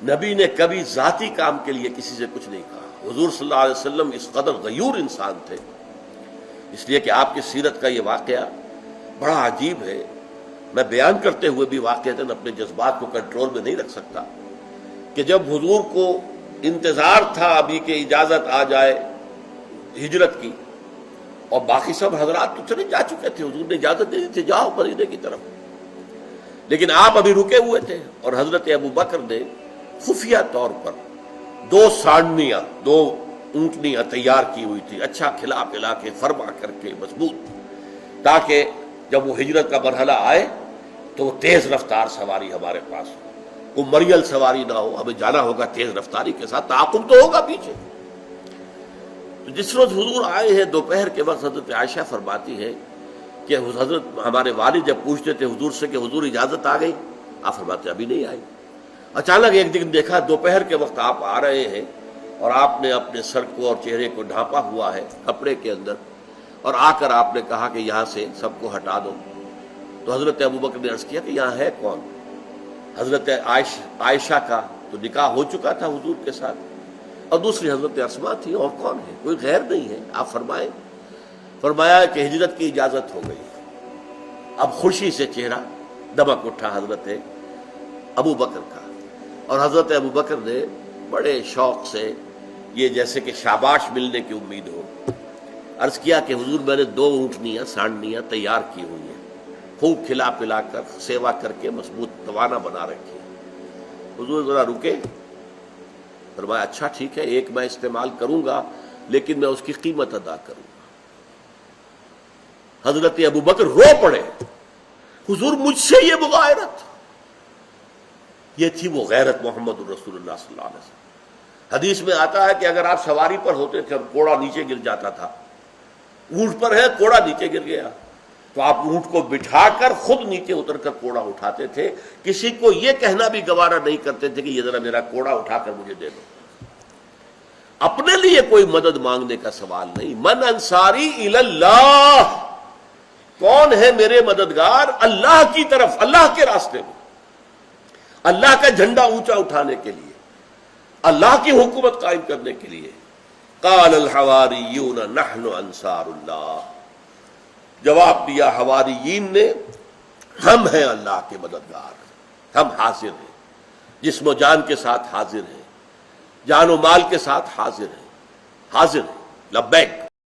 نبی نے کبھی ذاتی کام کے لیے کسی سے کچھ نہیں کہا۔ حضور صلی اللہ علیہ وسلم اس قدر غیور انسان تھے، اس لیے کہ آپ کی سیرت کا یہ واقعہ بڑا عجیب ہے۔ میں بیان کرتے ہوئے بھی واقعتاً اپنے جذبات کو کنٹرول میں نہیں رکھ سکتا کہ جب حضور کو انتظار تھا ابھی کہ اجازت آ جائے ہجرت کی، اور باقی سب حضرات تو چلے جا چکے تھے، حضور نے اجازت دے دی تھی جاؤ مدینے کی طرف، لیکن آپ ابھی رکے ہوئے تھے، اور حضرت ابو بکر نے خفیہ طور پر 2 سانڈنیاں 2 اونٹنیاں تیار کی ہوئی تھی، اچھا کھلا پلا کے فرما کر کے مضبوط، تاکہ جب وہ ہجرت کا مرحلہ آئے تو وہ تیز رفتار سواری ہمارے پاس ہو، کوئی مریل سواری نہ ہو، ہمیں جانا ہوگا تیز رفتاری کے ساتھ، تعاقب تو ہوگا پیچھے۔ جس روز حضور آئے ہیں دوپہر کے وقت حضرت عائشہ فرماتی ہے کہ حضرت ہمارے والد جب پوچھتے تھے حضور سے کہ حضور اجازت آ گئی، آپ فرماتے ابھی نہیں آئی۔ اچانک ایک دن دیکھا دوپہر کے وقت آپ آ رہے ہیں، اور آپ نے اپنے سر کو اور چہرے کو ڈھانپا ہوا ہے کپڑے کے اندر، اور آ کر آپ نے کہا کہ یہاں سے سب کو ہٹا دو۔ تو حضرت ابوبکر نے عرض کیا کہ یہاں ہے کون؟ حضرت عائشہ کا تو نکاح ہو چکا تھا حضور کے ساتھ، اور دوسری حضرت اسماء تھی، اور کون ہے؟ کوئی غیر نہیں ہے، آپ فرمائیں۔ فرمایا کہ ہجرت کی اجازت ہو گئی۔ اب خوشی سے چہرہ دمک اٹھا حضرت ابو بکر کا، اور حضرت ابو بکر نے بڑے شوق سے، یہ جیسے کہ شاباش ملنے کی امید ہو، عرض کیا کہ حضور میں نے 2 اونٹنیاں سانڈنیاں تیار کی ہوئی ہیں، خوب کھلا پلا کر سیوا کر کے مضبوط توانا بنا رکھی ہے۔ حضور ذرا رکے، فرمایا اچھا ٹھیک ہے، ایک میں استعمال کروں گا لیکن میں اس کی قیمت ادا کروں گا۔ حضرت ابو بکر رو پڑے، حضور مجھ سے یہ مغایرت! یہ تھی وہ غیرت محمد الرسول اللہ صلی اللہ علیہ وسلم۔ حدیث میں آتا ہے کہ اگر آپ سواری پر ہوتے تھے اور کوڑا نیچے گر جاتا تھا، اونٹ پر ہے کوڑا نیچے گر گیا، تو آپ اونٹ کو بٹھا کر خود نیچے اتر کر کوڑا اٹھاتے تھے، کسی کو یہ کہنا بھی گوارا نہیں کرتے تھے کہ یہ ذرا میرا کوڑا اٹھا کر مجھے دے دو۔ اپنے لیے کوئی مدد مانگنے کا سوال نہیں۔ من انصاری الی اللہ، کون ہے میرے مددگار؟ اللہ کی طرف، اللہ کے راستے میں، اللہ کا جھنڈا اونچا اٹھانے کے لیے، اللہ کی حکومت قائم کرنے کے لیے۔ قال الحواریون نحن انصار اللہ، جواب دیا حواریین نے، ہم ہیں اللہ کے مددگار، ہم حاضر ہیں، جسم و جان کے ساتھ حاضر ہیں، جان و مال کے ساتھ حاضر ہیں، حاضر ہیں، لبیک۔